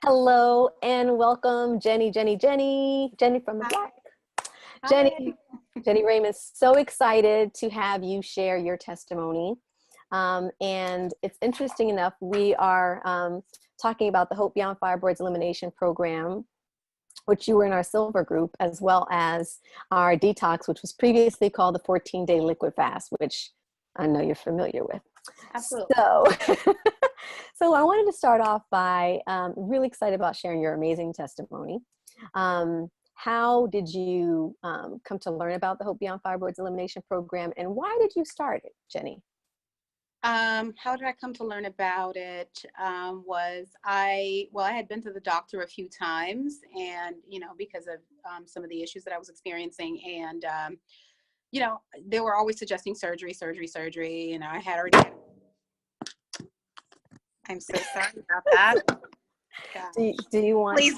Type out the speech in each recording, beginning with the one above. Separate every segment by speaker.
Speaker 1: Hello and welcome, Jenny from the
Speaker 2: Hi.
Speaker 1: block.
Speaker 2: Hi.
Speaker 1: Jenny, Jenny Raymond, so excited to have you share your testimony. And it's interesting enough, we are talking about the Hope Beyond Fibroids Elimination Program, which you were in our silver group, as well as our detox, which was previously called the 14-day liquid fast, which I know you're familiar with.
Speaker 2: Absolutely.
Speaker 1: So I wanted to start off by really excited about sharing your amazing testimony. How did you come to learn about the Hope Beyond Fibroids Elimination Program, and why did you start it, Jenny?
Speaker 2: How did I come to learn about it? I had been to the doctor a few times, and because of some of the issues that I was experiencing, and they were always suggesting surgery, and I had already. I'm so sorry about that.
Speaker 1: Do you want
Speaker 2: Please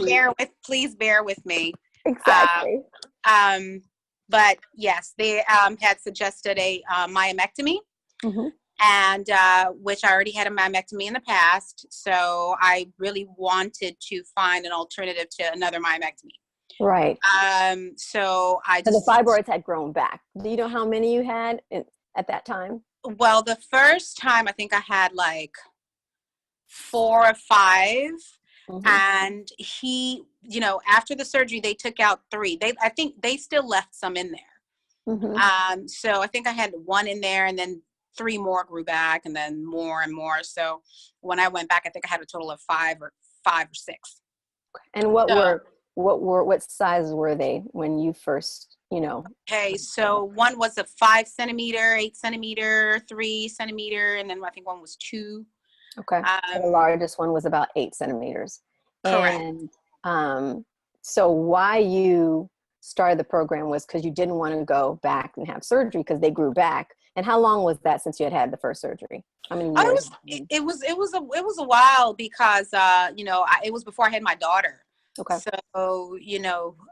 Speaker 2: bear with me.
Speaker 1: Exactly.
Speaker 2: But yes, they had suggested a myomectomy.
Speaker 1: Mm-hmm.
Speaker 2: And which I already had a myomectomy in the past, so I really wanted to find an alternative to another myomectomy.
Speaker 1: Right.
Speaker 2: So
Speaker 1: the fibroids had grown back. Do you know how many you had at that time?
Speaker 2: Well, the first time I think I had like 4 or 5. Mm-hmm. And after the surgery, they took out 3. I think they still left some in there. Mm-hmm. So I think I had 1 in there, and then 3 more grew back, and then more and more. So when I went back, I think I had a total of 5 or 6.
Speaker 1: And what sizes were they when you first,
Speaker 2: Okay, so one was a 5 centimeter, 8 centimeter, 3 centimeter, and then I think one was 2.
Speaker 1: Okay. So the largest one was about 8 centimeters.
Speaker 2: Correct.
Speaker 1: And so why you started the program was because you didn't want to go back and have surgery because they grew back. And how long was that since you had the first surgery? How many years?
Speaker 2: It was a while because it was before I had my daughter.
Speaker 1: Okay.
Speaker 2: So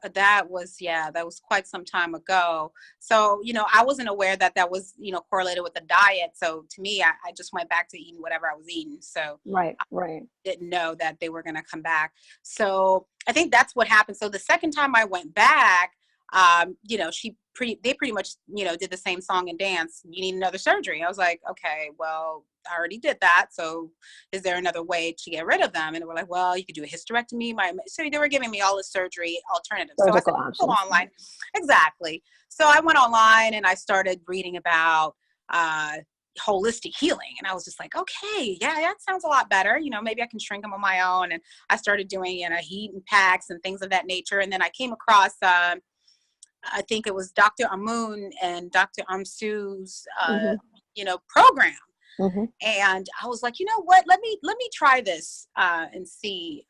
Speaker 2: that was quite some time ago. So I wasn't aware that was correlated with the diet. So to me, I just went back to eating whatever I was eating. So
Speaker 1: right.
Speaker 2: I didn't know that they were going to come back. So I think that's what happened. So the second time I went back, they pretty much, did the same song and dance. You need another surgery. I was like, okay, well, I already did that. So is there another way to get rid of them? And they were like, well, you could do a hysterectomy. So they were giving me all the surgery alternatives.
Speaker 1: Surgical
Speaker 2: so I said, go online. Exactly. So I went online and I started reading about holistic healing. And I was just like, okay, yeah, that sounds a lot better. Maybe I can shrink them on my own. And I started doing, heat packs and things of that nature. And then I came across, I think it was Dr. Amun and Dr. Amsu's, program. Mm-hmm. And I was like, you know what, let me try this and see,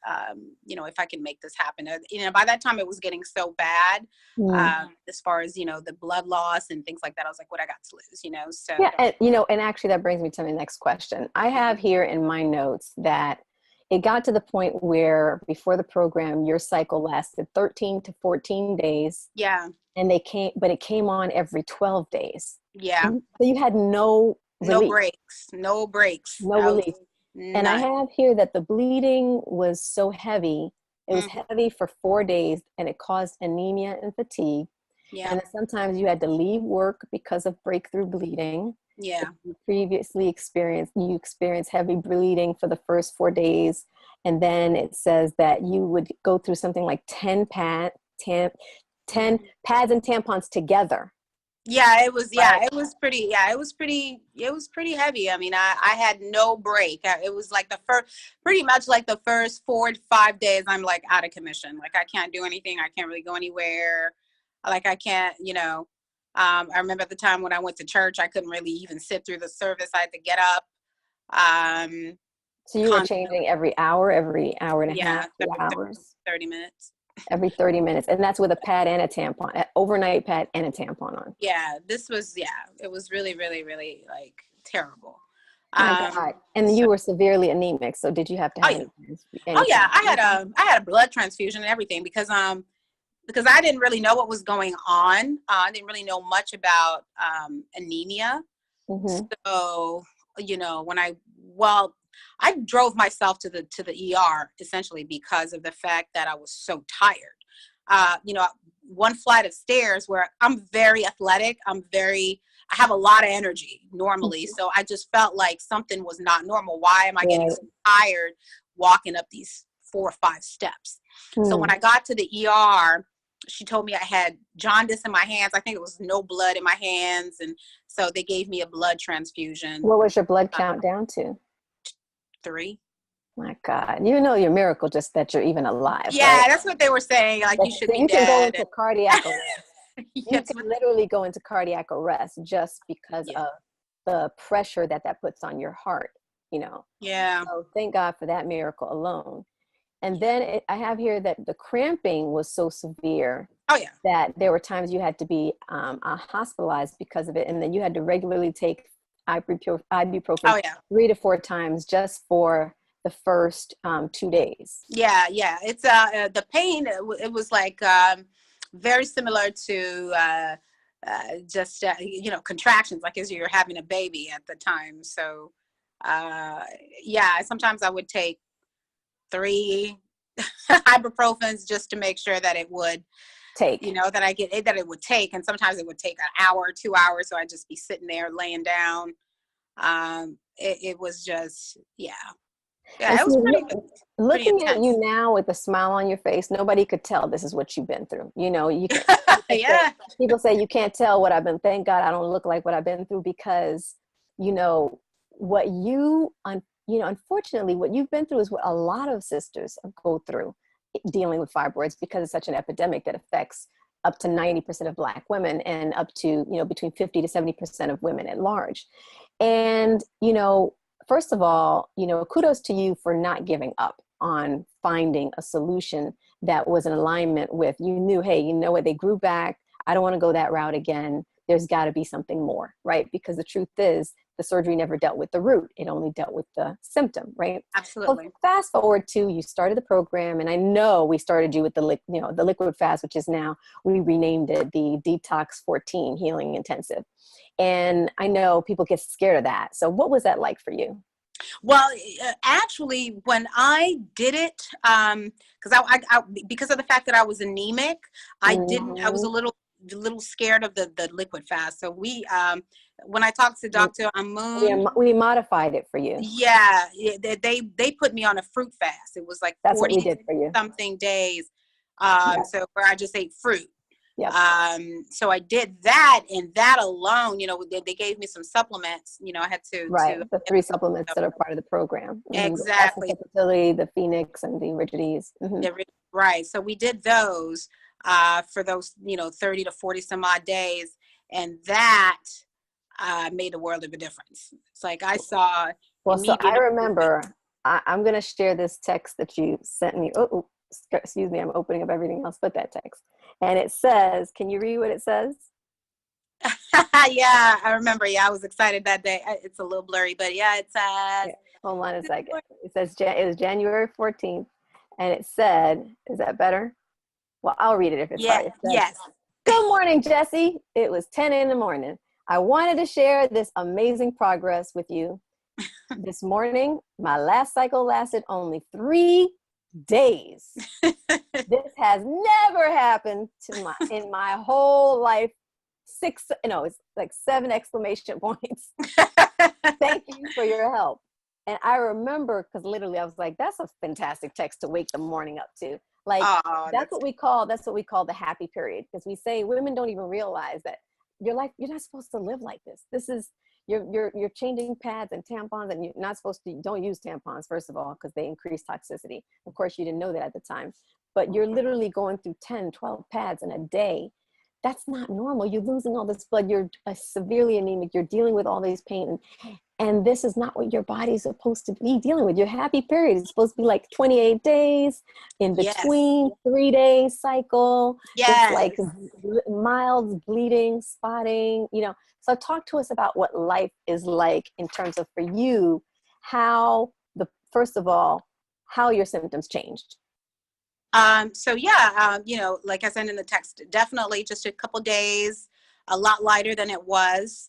Speaker 2: if I can make this happen. By that time it was getting so bad, as far as, the blood loss and things like that. I was like, what I got to lose, so.
Speaker 1: Yeah, and actually that brings me to my next question. I have here in my notes that it got to the point where before the program, your cycle lasted 13 to 14 days.
Speaker 2: Yeah.
Speaker 1: And it came on every 12 days.
Speaker 2: Yeah.
Speaker 1: So you had no
Speaker 2: breaks.
Speaker 1: No relief. And I have here that the bleeding was so heavy. It was heavy for 4 days, and it caused anemia and fatigue. Yeah. And sometimes you had to leave work because of breakthrough bleeding.
Speaker 2: Yeah.
Speaker 1: You experienced heavy bleeding for the first 4 days. And then it says that you would go through something like 10 pads and tampons together.
Speaker 2: Yeah, it was. Yeah, it was pretty. Yeah, it was pretty heavy. I mean, I had no break. It was like pretty much like the first 4 to 5 days, I'm like out of commission. Like I can't do anything. I can't really go anywhere. Like I can't, I remember at the time when I went to church, I couldn't really even sit through the service. I had to get up.
Speaker 1: So you were changing every hour and a half, 2 hours?
Speaker 2: 30 minutes.
Speaker 1: Every 30 minutes. And that's with a pad and a tampon, an overnight pad and a tampon on.
Speaker 2: Yeah, it was really, really, really like terrible.
Speaker 1: My God. And you were severely anemic. So did you have to have
Speaker 2: I had a blood transfusion and everything because I didn't really know what was going on. I didn't really know much about anemia. Mm-hmm. So, I drove myself to the ER essentially because of the fact that I was so tired. You know, one flight of stairs where I'm very athletic. I have a lot of energy normally. So I just felt like something was not normal. Why am I getting so tired walking up these 4 or 5 steps? So when I got to the ER, she told me I had jaundice in my hands. I think it was no blood in my hands. And so they gave me a blood transfusion.
Speaker 1: What was your blood count down to?
Speaker 2: 3.
Speaker 1: My God, you know, your miracle just that you're even alive.
Speaker 2: Yeah,
Speaker 1: right?
Speaker 2: that's what they were saying. Like, you should be
Speaker 1: you
Speaker 2: dead.
Speaker 1: Can go into cardiac arrest. You
Speaker 2: Yes.
Speaker 1: can literally go into cardiac arrest just because of the pressure that puts on your heart, you know.
Speaker 2: Yeah.
Speaker 1: So thank God for that miracle alone. And then I have here that the cramping was so severe that there were times you had to be hospitalized because of it. And then you had to regularly take ibuprofen 3 to 4 times just for the first 2 days.
Speaker 2: Yeah. It's the pain. It was like very similar to just you know, contractions, like as you're having a baby at the time. So sometimes I would take 3 ibuprofens just to make sure that it would take, you know, that it would take. And sometimes it would take an hour, 2 hours. So I'd just be sitting there laying down. It was just, it was
Speaker 1: looking at you now with a smile on your face, nobody could tell this is what you've been through. You know, you can, people say you can't tell what I've been. Thank God I don't look like what I've been through, because, you know, what unfortunately, what you've been through is what a lot of sisters go through dealing with fibroids, because it's such an epidemic that affects up to 90% of Black women and up to, you know, between 50 to 70% of women at large. And, you know, first of all, you know, kudos to you for not giving up on finding a solution that was in alignment with, you knew, hey, you know what, they grew back. I don't want to go that route again. There's got to be something more, right? Because the truth is, the surgery never dealt with the root. It only dealt with the symptom, right?
Speaker 2: Absolutely.
Speaker 1: So fast forward to, you started the program, and I know we started you with the liquid fast, which is now, we renamed it the Detox 14 Healing Intensive. And I know people get scared of that. So what was that like for you?
Speaker 2: Well, actually, when I did it, because because of the fact that I was anemic, I was a little scared of the liquid fast. So when I talked to Dr. Amun,
Speaker 1: we modified it for you.
Speaker 2: Yeah, they put me on a fruit fast. It was like 40 something days. So where I just ate fruit.
Speaker 1: Yep.
Speaker 2: So I did that, and that alone, you know, they gave me some supplements. You know, I had to
Speaker 1: the 3 supplements that are part of the program.
Speaker 2: Exactly.
Speaker 1: The Fertility, the Phoenix, and the Rigidities.
Speaker 2: Right. So we did those for those, you know, 30 to 40 some odd days, and that made a world of a difference. It's like I saw.
Speaker 1: Well, so I remember. I'm going to share this text that you sent me. Oh, excuse me. I'm opening up everything else but that text. And it says, can you read what it says?
Speaker 2: Yeah, I remember. Yeah, I was excited that day. It's a little blurry, but yeah, it says.
Speaker 1: Hold on a second. It says it was January 14th, and it said, is that better? Well, I'll read it if it's hard. It says,
Speaker 2: yes.
Speaker 1: Good morning, Jessie. It was 10 in the morning. I wanted to share this amazing progress with you. This morning, my last cycle lasted only 3 days. This has never happened in my whole life. It's like 7 exclamation points. Thank you for your help. And I remember, because literally I was like, that's a fantastic text to wake the morning up to. Like, that's what we call the happy period. Because we say women don't even realize that your life, you're not supposed to live like this. This is, you're changing pads and tampons, and you're not supposed to, don't use tampons, first of all, because they increase toxicity. Of course, you didn't know that at the time, but you're literally going through 10, 12 pads in a day. That's not normal. You're losing all this blood. You're severely anemic. You're dealing with all these pain. And this is not what your body's supposed to be dealing with. Your happy period is supposed to be like 28 days in between, 3-day cycle. It's like mild bleeding, spotting, you know. So talk to us about what life is like in terms of, for you, first of all, how your symptoms changed.
Speaker 2: You know, like I said in the text, definitely just a couple days, a lot lighter than it was.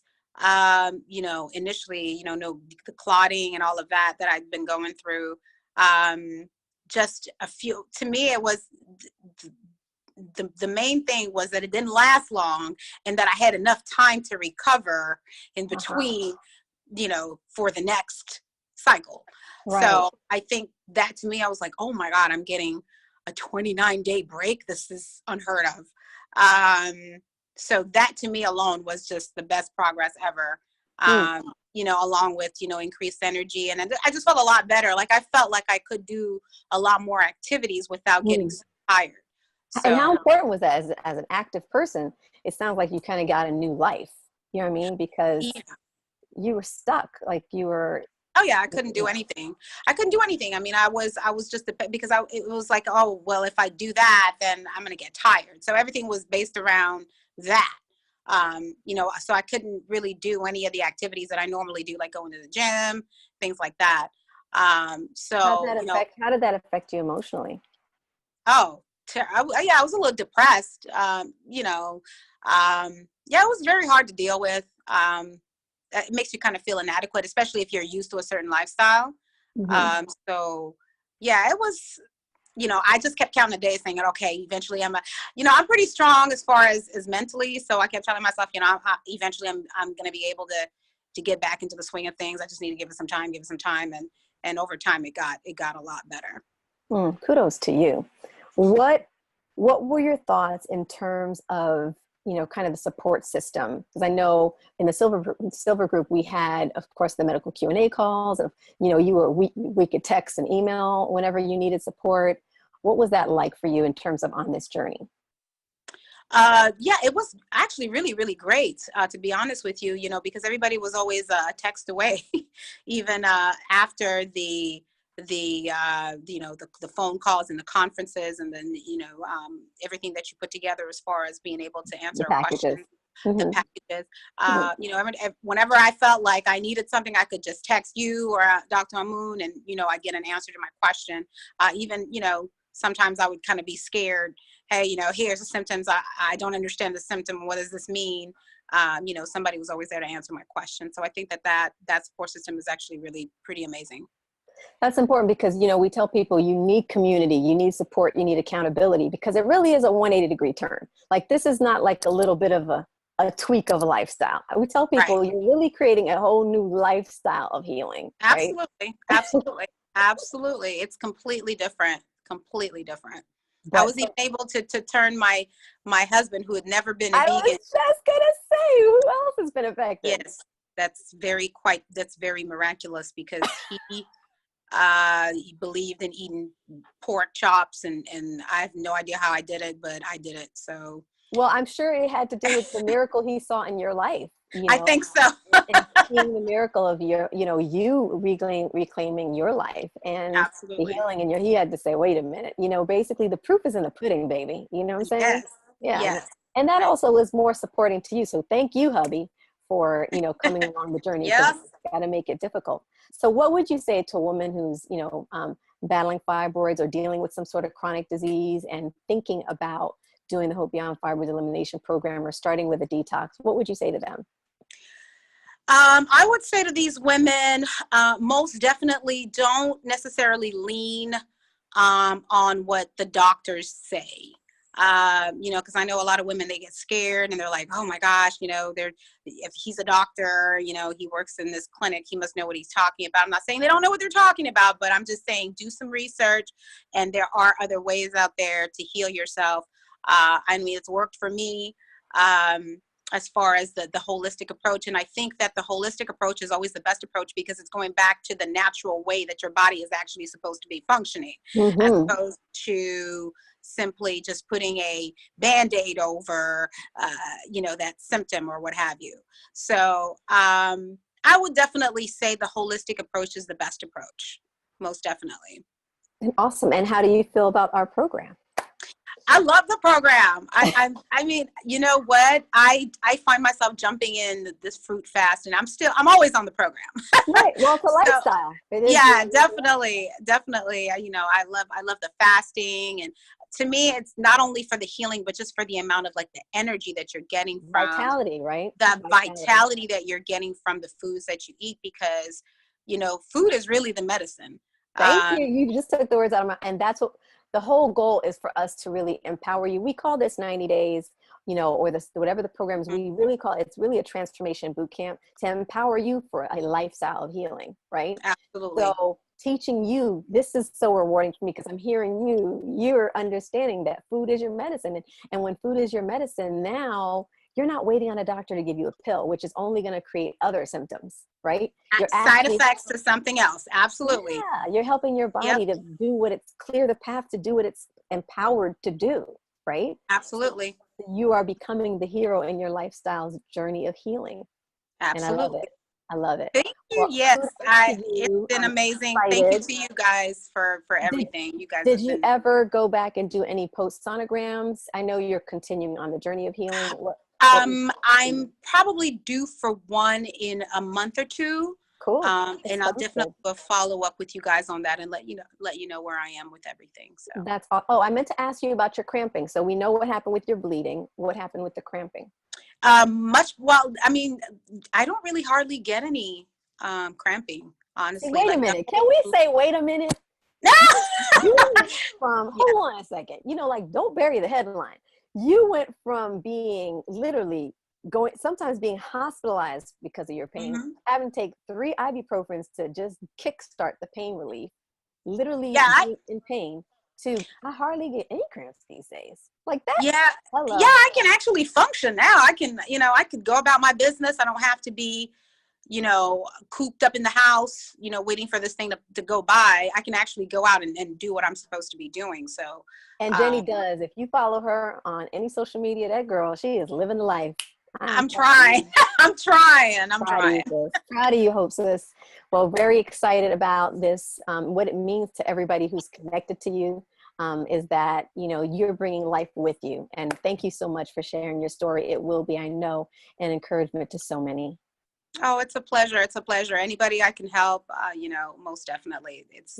Speaker 2: you know, initially, you know, no, the clotting and all of that I'd been going through. Just a few, to me, it was the main thing was that it didn't last long and that I had enough time to recover in between, you know, for the next cycle.
Speaker 1: Right.
Speaker 2: So I think that to me, I was like, oh my God, I'm getting a 29-day break. This is unheard of. So that to me alone was just the best progress ever. You know, along with, you know, increased energy. And I just felt a lot better. Like I felt like I could do a lot more activities without getting so tired. So,
Speaker 1: and how important was that as an active person? It sounds like you kind of got a new life. You know what I mean? Because you were stuck, like you were.
Speaker 2: Oh yeah, I couldn't do anything. I couldn't do anything. I mean, I was just because it was like, oh well, if I do that, then I'm gonna get tired. So everything was based around that. You know, so I couldn't really do any of the activities that I normally do, like going to the gym, things like that. So
Speaker 1: how did that affect you emotionally?
Speaker 2: Oh, yeah, I was a little depressed. You know, yeah, it was very hard to deal with. It makes you kind of feel inadequate, especially if you're used to a certain lifestyle. So yeah, it was, you know, I just kept counting the days thinking, okay, eventually you know, I'm pretty strong as far as mentally. So I kept telling myself, you know, eventually I'm going to be able to get back into the swing of things. I just need to give it some time. And over time it got a lot better.
Speaker 1: Kudos to you. What were your thoughts in terms of, you know, kind of the support system? Because I know in the silver group, we had, of course, the medical Q&A calls. Of, you know, we could text and email whenever you needed support. What was that like for you in terms of on this journey?
Speaker 2: Yeah, it was actually really, really great, to be honest with you, you know, because everybody was always a text away, even after the you know, the phone calls and the conferences, and then, you know, everything that you put together as far as being able to answer questions, the packages. You know, whenever I felt like I needed something, I could just text you or Dr. Amun, and, you know, I get an answer to my question. Even, you know, sometimes I would kind of be scared. Hey, you know, here's the symptoms. I don't understand the symptom. What does this mean? You know, somebody was always there to answer my question. So I think that support system is actually really pretty amazing.
Speaker 1: That's important because, you know, we tell people you need community, you need support, you need accountability, because it really is a 180-degree turn. Like, this is not like a little bit of a tweak of a lifestyle. We tell people you're really creating a whole new lifestyle of healing.
Speaker 2: Absolutely.
Speaker 1: Right?
Speaker 2: Absolutely. It's completely different. But I was even able to turn my husband, who had never been a vegan.
Speaker 1: I was just going to say, who else has been affected?
Speaker 2: Yes, that's very miraculous, because he believed in eating pork chops, and I have no idea how I did it, but I did it. So, well,
Speaker 1: I'm sure it had to do with the miracle he saw in your life. You know,
Speaker 2: I think so.
Speaker 1: And seeing the miracle of you reclaiming your life and the healing in he had to say, wait a minute, you know, basically the proof is in the pudding, baby. You know what I'm saying?
Speaker 2: Yes.
Speaker 1: Yeah.
Speaker 2: Yes.
Speaker 1: And that also was more supporting to you. So thank you, hubby, for, you know, coming along the journey.
Speaker 2: Yes.
Speaker 1: Got to make it difficult. So what would you say to a woman who's, you know, battling fibroids or dealing with some sort of chronic disease and thinking about doing the Hope Beyond Fibroids Elimination Program or starting with a detox? What would you say to them?
Speaker 2: I would say to these women, most definitely don't necessarily lean on what the doctors say. You know, because I know a lot of women, they get scared and they're like, oh my gosh, you know, if he's a doctor, you know, he works in this clinic, he must know what he's talking about. I'm not saying they don't know what they're talking about, but I'm just saying do some research, and there are other ways out there to heal yourself. I mean, it's worked for me. As far as the holistic approach. And I think that the holistic approach is always the best approach, because it's going back to the natural way that your body is actually supposed to be functioning, as opposed to simply just putting a Band-Aid over, you know, that symptom or what have you. So I would definitely say the holistic approach is the best approach, most definitely.
Speaker 1: Awesome. And how do you feel about our program?
Speaker 2: I love the program. I mean, you know what? I find myself jumping in this fruit fast, and I'm always on the program.
Speaker 1: Right. Well, it's a lifestyle.
Speaker 2: Yeah, definitely. You know, I love the fasting, and to me, it's not only for the healing, but just for the amount of like the energy that you're getting from
Speaker 1: Vitality, right?
Speaker 2: the vitality that you're getting from the foods that you eat, because, you know, food is really the medicine.
Speaker 1: Thank you. You just took the words out of my, and that's what the whole goal is, for us to really empower you. We call this 90 days, you know, or this, whatever the programs we really call it, it's really a transformation boot camp to empower you for a lifestyle of healing, right?
Speaker 2: Absolutely.
Speaker 1: So teaching you, this is so rewarding for me, because I'm hearing you're understanding that food is your medicine. And when food is your medicine, now you're not waiting on a doctor to give you a pill, which is only going to create other symptoms, right? You're
Speaker 2: side effects to something else. Absolutely.
Speaker 1: Yeah, you're helping your body to do what it's, clear the path to do what it's empowered to do, right?
Speaker 2: Absolutely.
Speaker 1: You are becoming the hero in your lifestyle's journey of healing.
Speaker 2: Absolutely.
Speaker 1: And I love it. I love it.
Speaker 2: Thank you.
Speaker 1: Well,
Speaker 2: Yes,
Speaker 1: you.
Speaker 2: it's been
Speaker 1: I'm
Speaker 2: amazing.
Speaker 1: excited.
Speaker 2: Thank you to you guys for everything. You guys.
Speaker 1: Did you ever go back and do any post sonograms? I know you're continuing on the journey of healing.
Speaker 2: I'm probably due for one in a month or two.
Speaker 1: Cool.
Speaker 2: And I'll definitely follow up with you guys on that and let you know where I am with everything. So
Speaker 1: that's all. Oh, I meant to ask you about your cramping. So we know what happened with your bleeding. What happened with the cramping?
Speaker 2: Well, I mean, I don't really hardly get any cramping, honestly.
Speaker 1: Wait a minute. Can we say wait a minute? You went from, hold on a second. You know, like, don't bury the headline. You went from being literally sometimes being hospitalized because of your pain, having to take 3 ibuprofens to just kickstart the pain relief, literally being in pain, to I hardly get any cramps these days. Like that.
Speaker 2: Yeah. I can actually function now. I could go about my business. I don't have to be, cooped up in the house, waiting for this thing to go by. I can actually go out and do what I'm supposed to be doing. So,
Speaker 1: and Jenny does. If you follow her on any social media, that girl, she is living the life.
Speaker 2: I'm trying. I'm trying.
Speaker 1: Proud of you, Hostess. Well, very excited about this. What it means to everybody who's connected to you is that, you're bringing life with you. And thank you so much for sharing your story. It will be, I know, an encouragement to so many.
Speaker 2: Oh, it's a pleasure. It's a pleasure. Anybody I can help, most definitely. It's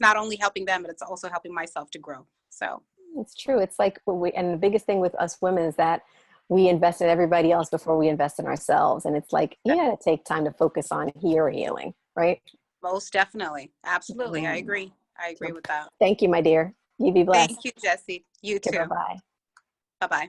Speaker 2: not only helping them, but it's also helping myself to grow. So
Speaker 1: it's true. It's like, and the biggest thing with us women is that we invest in everybody else before we invest in ourselves. And it's like, you got to take time to focus on your healing, right?
Speaker 2: Most definitely. Absolutely. I agree. With that.
Speaker 1: Thank you, my dear. You be blessed.
Speaker 2: Thank you, Jessie. You too.
Speaker 1: Bye-bye.
Speaker 2: Bye-bye.